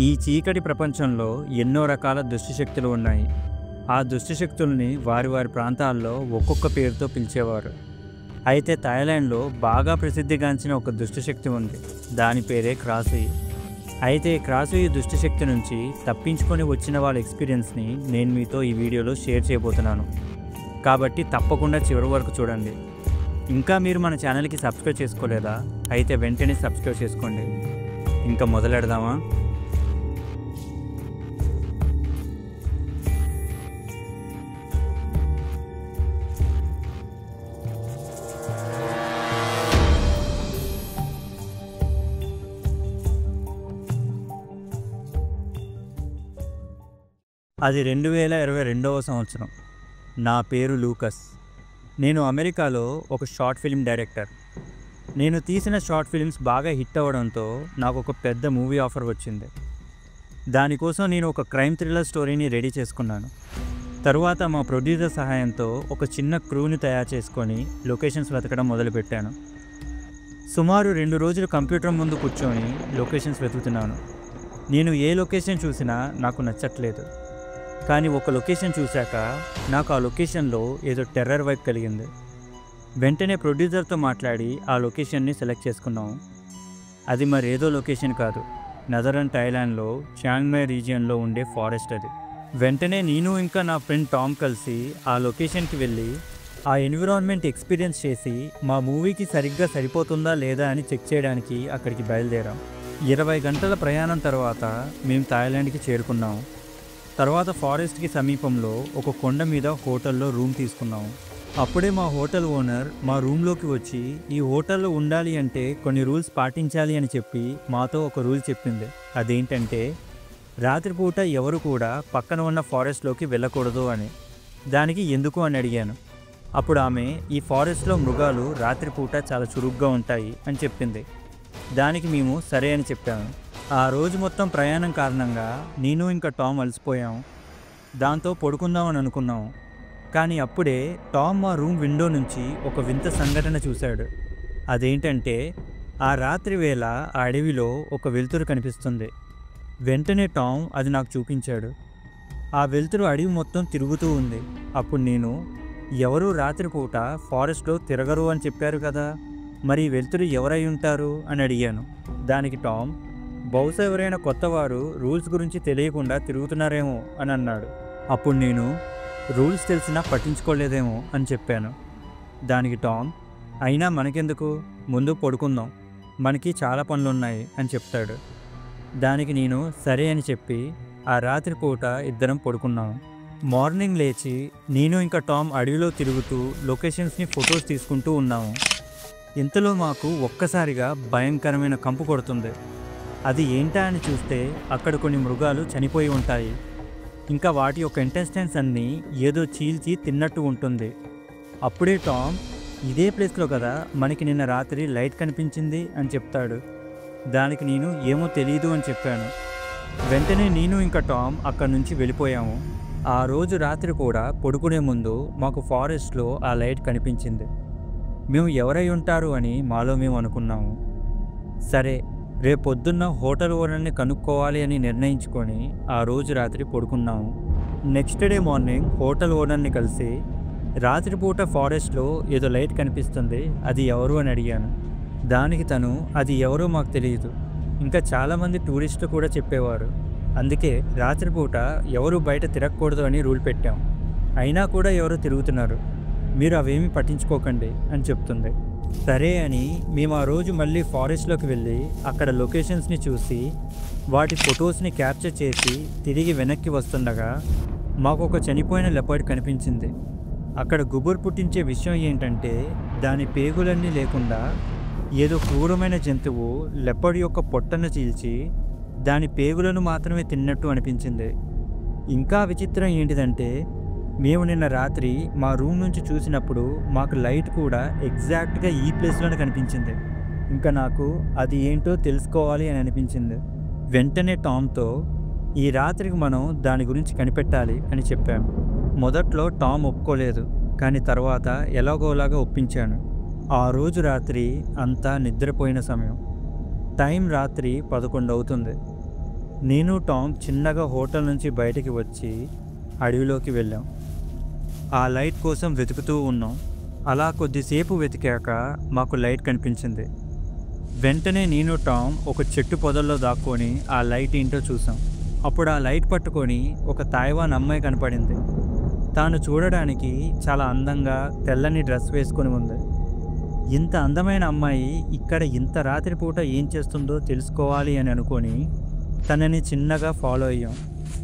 ఈ చీకటి ప్రపంచంలో ఎన్నో రకాల దుష్టశక్తులు ఉన్నాయి. ఆ దుష్టశక్తుల్ని వారి వారి ప్రాంతాల్లో ఒక్కొక్క పేరుతో పిలిచేవారు. అయితే థాయిలాండ్లో బాగా ప్రసిద్ధిగాంచిన ఒక దుష్టశక్తి ఉంది. దాని పేరే క్రాసుయి. అయితే క్రాసుయి దుష్టశక్తి నుంచి తప్పించుకొని వచ్చిన వాళ్ళ ఎక్స్పీరియన్స్ని నేను మీతో ఈ వీడియోలో షేర్ చేయబోతున్నాను. కాబట్టి తప్పకుండా చివరి వరకు చూడండి. ఇంకా మీరు మన ఛానల్కి సబ్స్క్రైబ్ చేసుకోలేదా? అయితే వెంటనే సబ్స్క్రైబ్ చేసుకోండి. ఇంకా మొదలెడదామా? అది 2022వ సంవత్సరం. నా పేరు లూకస్. నేను అమెరికాలో ఒక షార్ట్ ఫిల్మ్ డైరెక్టర్. నేను తీసిన షార్ట్ ఫిల్మ్స్ బాగా హిట్ అవ్వడంతో నాకు ఒక పెద్ద మూవీ ఆఫర్ వచ్చింది. దానికోసం నేను ఒక క్రైమ్ థ్రిల్లర్ స్టోరీని రెడీ చేసుకున్నాను. తరువాత మా ప్రొడ్యూసర్ సహాయంతో ఒక చిన్న క్రూని తయారు చేసుకొని లొకేషన్స్ వెతకడం మొదలుపెట్టాను. సుమారు 2 రోజులు కంప్యూటర్ ముందు కూర్చొని లొకేషన్స్ వెతుకుతున్నాను. నేను ఏ లొకేషన్ చూసినా నాకు నచ్చట్లేదు. కానీ ఒక లొకేషన్ చూశాక నాకు ఆ లొకేషన్లో ఏదో టెర్రర్ వైబ్ కలిగింది. వెంటనే ప్రొడ్యూసర్తో మాట్లాడి ఆ లొకేషన్ని సెలెక్ట్ చేసుకున్నాము. అది మరేదో లొకేషన్ కాదు, నదరన్ థాయిలాండ్లో చియాంగ్ మాయ్ రీజియన్లో ఉండే ఫారెస్ట్ అది. వెంటనే నేను ఇంకా నా ఫ్రెండ్ టామ్ కలిసి ఆ లొకేషన్కి వెళ్ళి ఆ ఎన్విరాన్మెంట్ ఎక్స్పీరియన్స్ చేసి మా మూవీకి సరిగ్గా సరిపోతుందా లేదా అని చెక్ చేయడానికి అక్కడికి బయలుదేరాం. 20 గంటల ప్రయాణం తర్వాత మేము థాయిలాండ్కి చేరుకున్నాము. తర్వాత ఫారెస్ట్కి సమీపంలో ఒక కొండ మీద హోటల్లో రూమ్ తీసుకున్నాము. అప్పుడే మా హోటల్ ఓనర్ మా రూమ్లోకి వచ్చి ఈ హోటల్లో ఉండాలి అంటే కొన్ని రూల్స్ పాటించాలి అని చెప్పి మాతో ఒక రూల్ చెప్పింది. అదేంటంటే రాత్రిపూట ఎవరు కూడా పక్కన ఉన్న ఫారెస్ట్లోకి వెళ్ళకూడదు అని. దానికి ఎందుకు అని అడిగాను. అప్పుడు ఆమె ఈ ఫారెస్ట్లో మృగాలు రాత్రిపూట చాలా చురుగ్గా ఉంటాయి అని చెప్పింది. దానికి మేము సరే అని చెప్పాము. ఆ రోజు మొత్తం ప్రయాణం కారణంగా నేను ఇంకా టామ్ అలసిపోయాము. దాంతో పడుకుందామని అనుకున్నాము. కానీ అప్పుడే టామ్ మా రూమ్ విండో నుంచి ఒక వింత సంఘటన చూశాడు. అదేంటంటే ఆ రాత్రి వేళ ఆ అడవిలో ఒక వెలుతురు కనిపిస్తుంది. వెంటనే టామ్ అది నాకు చూపించాడు. ఆ వెలుతురు అడవి మొత్తం తిరుగుతూ ఉంది. అప్పుడు నేను, ఎవరు రాత్రిపూట ఫారెస్ట్లో తిరగరు అని చెప్పారు కదా, మరి వెలుతురు ఎవరై ఉంటారు అని అడిగాను. దానికి టామ్, బహుశా ఎవరైనా కొత్తవారు రూల్స్ గురించి తెలియకుండా తిరుగుతున్నారేమో అని అన్నాడు. అప్పుడు నేను, రూల్స్ తెలిసినా పట్టించుకోలేదేమో అని చెప్పాను. దానికి టామ్, అయినా మనకెందుకు, ముందు పడుకుందాం, మనకి చాలా పనులున్నాయి అని చెప్తాడు. దానికి నేను సరే అని చెప్పి ఆ రాత్రిపూట ఇద్దరం పడుకున్నాము. మార్నింగ్ లేచి నేను ఇంకా టామ్ అడవిలో తిరుగుతూ లొకేషన్స్ని ఫొటోస్ తీసుకుంటూ ఉన్నాము. ఇంతలో మాకు ఒక్కసారిగా భయంకరమైన కంపు కొడుతుంది. అది ఏంటా అని చూస్తే అక్కడ కొన్ని మృగాలు చనిపోయి ఉంటాయి. ఇంకా వాటి యొక్క ఇంటెస్టైన్స్ అన్నీ ఏదో చీల్చి తిన్నట్టు ఉంటుంది. అప్పుడే టామ్, ఇదే ప్లేస్లో కదా మనకి నిన్న రాత్రి లైట్ కనిపించింది అని చెప్తాడు. దానికి నేను ఏమో తెలీదు అని చెప్పాను. వెంటనే నేను ఇంకా టామ్ అక్కడి నుంచి వెళ్ళిపోయాము. ఆ రోజు రాత్రి కూడా పడుకునే ముందు మాకు ఫారెస్ట్లో ఆ లైట్ కనిపించింది. మేము ఎవరై ఉంటారు అని మాలో మేము అనుకున్నాము. సరే, రేపొద్దున్న హోటల్ ఓనర్ని కనుక్కోవాలి అని నిర్ణయించుకొని ఆ రోజు రాత్రి పడుకున్నాము. నెక్స్ట్ డే మార్నింగ్ హోటల్ ఓనర్ని కలిసి రాత్రిపూట ఫారెస్ట్లో ఏదో లైట్ కనిపిస్తుంది, అది ఎవరు అని అడిగాను. దానికి తను, అది ఎవరో మాకు తెలియదు, ఇంకా చాలామంది టూరిస్టులు కూడా చెప్పేవారు, అందుకే రాత్రిపూట ఎవరు బయట తిరగకూడదు అని రూల్ పెట్టాం, అయినా కూడా ఎవరో తిరుగుతున్నారు, మీరు అవేమీ పట్టించుకోకండి అని చెప్తుంది. సరే అని మేము ఆ రోజు మళ్ళీ ఫారెస్ట్లోకి వెళ్ళి అక్కడ లొకేషన్స్ని చూసి వాటి ఫొటోస్ని క్యాప్చర్ చేసి తిరిగి వెనక్కి వస్తుండగా మాకు ఒక చనిపోయిన లెపర్డ్ కనిపించింది. అక్కడ గుబురు పుట్టించే విషయం ఏంటంటే దాని పేగులన్నీ లేకుండా ఏదో క్రూరమైన జంతువు లెపర్డ్ యొక్క పొట్టను చీల్చి దాని పేగులను మాత్రమే తిన్నట్టు అనిపించింది. ఇంకా విచిత్రం ఏంటిదంటే మేము నిన్న రాత్రి మా రూమ్ నుంచి చూసినప్పుడు మాకు లైట్ కూడా ఎగ్జాక్ట్గా ఈ ప్లేస్లోనే కనిపించింది. ఇంకా నాకు అది ఏంటో తెలుసుకోవాలి అని అనిపించింది. వెంటనే టామ్తో, ఈ రాత్రికి మనం దాని గురించి కనిపెట్టాలి అని చెప్పాము. మొదట్లో టామ్ ఒప్పుకోలేదు, కానీ తర్వాత ఎలాగోలాగా ఒప్పించాను. ఆ రోజు రాత్రి అంతా నిద్రపోయిన సమయం. టైం రాత్రి 11 అవుతుంది. నేను టామ్ చిన్నగా హోటల్ నుంచి బయటికి వచ్చి అడవిలోకి వెళ్ళాం. ఆ లైట్ కోసం వెతుకుతూ ఉన్నాం. అలా కొద్దిసేపు వెతికాక మాకు లైట్ కనిపించింది. వెంటనే నేను టామ్ ఒక చెట్టు పొదల్లో దాక్కొని ఆ లైట్ ఏంటో చూసాం. అప్పుడు ఆ లైట్ పట్టుకొని ఒక తైవాన్ అమ్మాయి కనపడింది. తాను చూడడానికి చాలా అందంగా తెల్లని డ్రెస్ వేసుకొని ఉంది. ఇంత అందమైన అమ్మాయి ఇక్కడ ఇంత రాత్రిపూట ఏం చేస్తుందో తెలుసుకోవాలి అని అనుకొని తనని చిన్నగా ఫాలో అయ్యాం.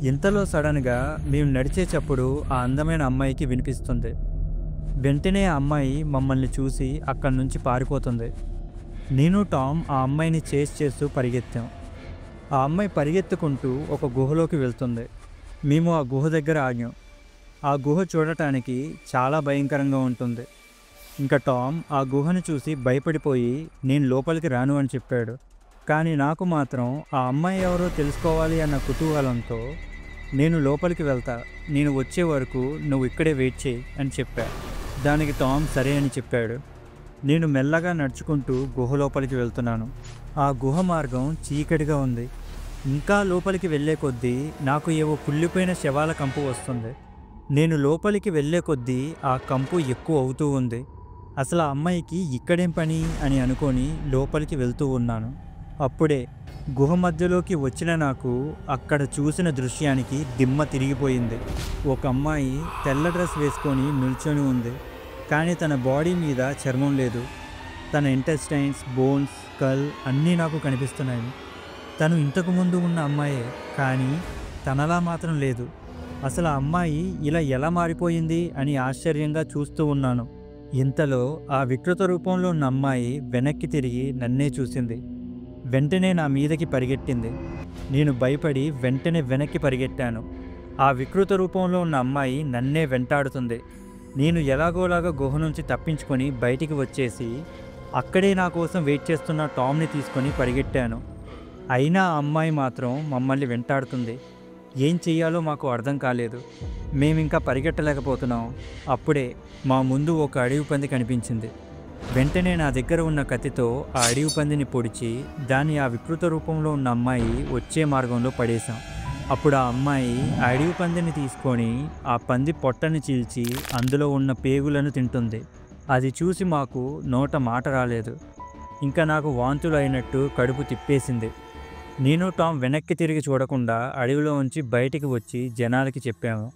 ఇంతలో సడన్గా మేము నడిచేటప్పుడు ఆ అందమైన అమ్మాయికి వినిపిస్తుంది. వెంటనే ఆ అమ్మాయి మమ్మల్ని చూసి అక్కడి నుంచి పారిపోతుంది. నేను టామ్ ఆ అమ్మాయిని చేస్ చేస్తూ పరిగెత్తాం. ఆ అమ్మాయి పరిగెత్తుకుంటూ ఒక గుహలోకి వెళ్తుంది. మేము ఆ గుహ దగ్గర ఆగాం. ఆ గుహ చూడటానికి చాలా భయంకరంగా ఉంటుంది. ఇంకా టామ్ ఆ గుహను చూసి భయపడిపోయి నేను లోపలికి రాను అని చెప్పాడు. కానీ నాకు మాత్రం ఆ అమ్మాయి ఎవరో తెలుసుకోవాలి అన్న కుతూహలంతో నేను లోపలికి వెళ్తా, నేను వచ్చే వరకు నువ్వు ఇక్కడే వెయిట్ చేయి అని చెప్పా. దానికి టామ్ సరే అని చెప్పాడు. నేను మెల్లగా నడుచుకుంటూ గుహ లోపలికి వెళ్తున్నాను. ఆ గుహ మార్గం చీకటిగా ఉంది. ఇంకా లోపలికి వెళ్ళే కొద్దీ నాకు ఏవో కుళ్ళిపోయిన శవాల కంపు వస్తుంది. నేను లోపలికి వెళ్ళే కొద్దీ ఆ కంపు ఎక్కువ అవుతూ ఉంది. అసలు ఆ అమ్మాయికి ఇక్కడేం పని అని అనుకొని లోపలికి వెళ్తూ ఉన్నాను. అప్పుడే గుహ మధ్యలోకి వచ్చిన నాకు అక్కడ చూసిన దృశ్యానికి దిమ్మ తిరిగిపోయింది. ఒక అమ్మాయి తెల్ల డ్రెస్ వేసుకొని నిల్చొని ఉంది. కానీ తన బాడీ మీద చర్మం లేదు. తన ఇంటెస్టైన్స్, బోన్స్, స్కల్ అన్నీ నాకు కనిపిస్తున్నాయి. తను ఇంతకుముందు ఉన్న అమ్మాయే, కానీ తనలా మాత్రం లేదు. అసలు ఆ అమ్మాయి ఇలా ఎలా మారిపోయింది అని ఆశ్చర్యంగా చూస్తూ ఉన్నాను. ఇంతలో ఆ వికృత రూపంలో ఉన్న అమ్మాయి వెనక్కి తిరిగి నన్నే చూసింది. వెంటనే నా మీదకి పరిగెట్టింది. నేను భయపడి వెంటనే వెనక్కి పరిగెట్టాను. ఆ వికృత రూపంలో ఉన్న అమ్మాయి నన్నే వెంటాడుతుంది. నేను ఎలాగోలాగా గుహ నుంచి తప్పించుకొని బయటికి వచ్చేసి అక్కడే నా కోసం వెయిట్ చేస్తున్న టామ్ని తీసుకొని పరిగెట్టాను. అయినా ఆ అమ్మాయి మాత్రం మమ్మల్ని వెంటాడుతుంది. ఏం చెయ్యాలో మాకు అర్థం కాలేదు. మేమింకా పరిగెట్టలేకపోతున్నాం. అప్పుడే మా ముందు ఒక అడవి పంది కనిపించింది. వెంటనే నా దగ్గర ఉన్న కత్తితో ఆ అడవి పందిని పొడిచి దాన్ని ఆ వికృత రూపంలో ఉన్న అమ్మాయి వచ్చే మార్గంలో పడేశాం. అప్పుడు ఆ అమ్మాయి ఆ అడవి పందిని తీసుకొని ఆ పంది పొట్టని చీల్చి అందులో ఉన్న పేగులను తింటుంది. అది చూసి మాకు నోట మాట రాలేదు. ఇంకా నాకు వాంతులు అయినట్టు కడుపు తిప్పేసింది. నేను టామ్ వెనక్కి తిరిగి చూడకుండా అడవిలో ఉంచి బయటికి వచ్చి జనాలకి చెప్పాము.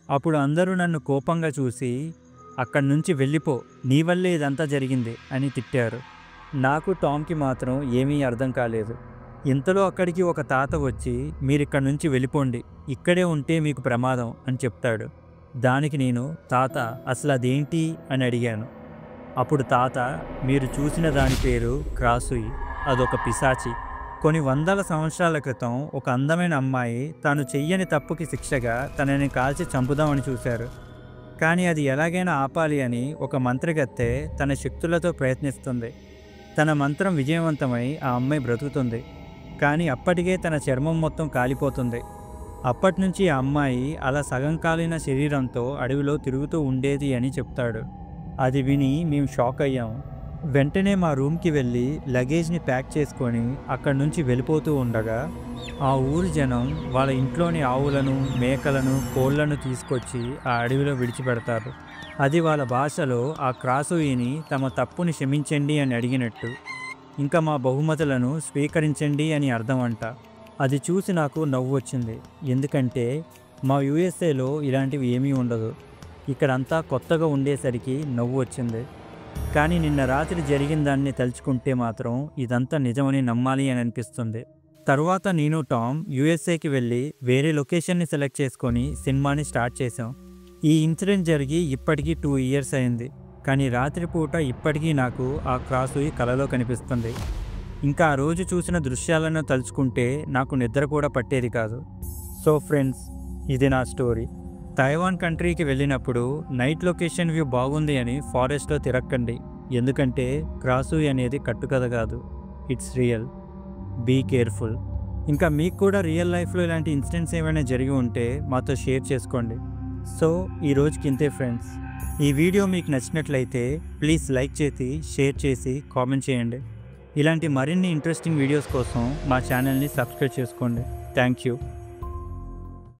అప్పుడు అందరూ నన్ను కోపంగా చూసి అక్కడి నుంచి వెళ్ళిపో, నీ వల్లే ఇదంతా జరిగింది అని తిట్టారు. నాకు టామ్కి మాత్రం ఏమీ అర్థం కాలేదు. ఇంతలో అక్కడికి ఒక తాత వచ్చి మీరిక్కడి నుంచి వెళ్ళిపోండి, ఇక్కడే ఉంటే మీకు ప్రమాదం అని చెప్తాడు. దానికి నేను తాత అసలు అదేంటి అని అడిగాను. అప్పుడు తాత మీరు చూసిన దాని పేరు క్రాసుయి, అదొక పిశాచి. కొన్ని వందల సంవత్సరాల క్రితం ఒక అందమైన అమ్మాయి తాను చెయ్యని తప్పుకి శిక్షగా తనని కాల్చి చంపుదామని చూశారు. కానీ అది ఎలాగైనా ఆపాలి అని ఒక మంత్రగత్తె తన శక్తులతో ప్రయత్నిస్తుంది. తన మంత్రం విజయవంతమై ఆ అమ్మాయి బ్రతుకుతుంది. కానీ అప్పటికే తన చర్మం మొత్తం కాలిపోతుంది. అప్పటి నుంచి ఆ అమ్మాయి అలా సగం కాలిన శరీరంతో అడవిలో తిరుగుతూ ఉండేది అని చెప్తాడు. అది విని మేము షాక్ అయ్యాము. వెంటనే మా రూమ్కి వెళ్ళి లగేజ్ని ప్యాక్ చేసుకొని అక్కడి నుంచి వెళ్ళిపోతూ ఉండగా ఆ ఊరి జనం వాళ్ళ ఇంట్లోని ఆవులను, మేకలను, కోళ్లను తీసుకొచ్చి ఆ అడవిలో విడిచిపెడతారు. అది వాళ్ళ భాషలో ఆ క్రాసుయిని తమ తప్పుని క్షమించండి అని అడిగినట్టు, ఇంకా మా బహుమతులను స్వీకరించండి అని అర్థం అంట. అది చూసి నాకు నవ్వు వచ్చింది. ఎందుకంటే మా యూఎస్ఏలో ఇలాంటివి ఏమీ ఉండదు. ఇక్కడంతా కొత్తగా ఉండేసరికి నవ్వు వచ్చింది. కానీ నిన్న రాత్రి జరిగిన దాన్ని తలుచుకుంటే మాత్రం ఇదంతా నిజమని నమ్మాలి అని అనిపిస్తుంది. తర్వాత నేను టామ్ యూఎస్ఏకి వెళ్ళి వేరే లొకేషన్ని సెలెక్ట్ చేసుకొని సినిమాని స్టార్ట్ చేసాం. ఈ ఇన్సిడెంట్ జరిగి ఇప్పటికీ 2 years అయింది. కానీ రాత్రిపూట ఇప్పటికీ నాకు ఆ క్రాసుయి కలలో కనిపిస్తుంది. ఇంకా ఆ రోజు చూసిన దృశ్యాలను తలుచుకుంటే నాకు నిద్ర కూడా పట్టేది కాదు. సో ఫ్రెండ్స్, ఇది నా స్టోరీ. తైవాన్ కంట్రీకి వెళ్ళినప్పుడు నైట్ లొకేషన్ వ్యూ బాగుంది అని ఫారెస్ట్లో తిరక్కండి. ఎందుకంటే క్రాసుయి అనేది కట్టుకథ కాదు, ఇట్స్ రియల్. Be careful. ఇంకా మీకు కూడా రియల్ లైఫ్లో ఇలాంటి ఇన్సిడెంట్స్ ఏమైనా జరిగి ఉంటే మాతో షేర్ చేసుకోండి. సో ఈ రోజుకి ఇంతే ఫ్రెండ్స్. ఈ వీడియో మీకు నచ్చినట్లయితే ప్లీజ్ లైక్ చేసి, షేర్ చేసి, కామెంట్ చేయండి. ఇలాంటి మరిన్ని ఇంట్రెస్టింగ్ వీడియోస్ కోసం మా ఛానల్ని సబ్స్క్రైబ్ చేసుకోండి. Thank you.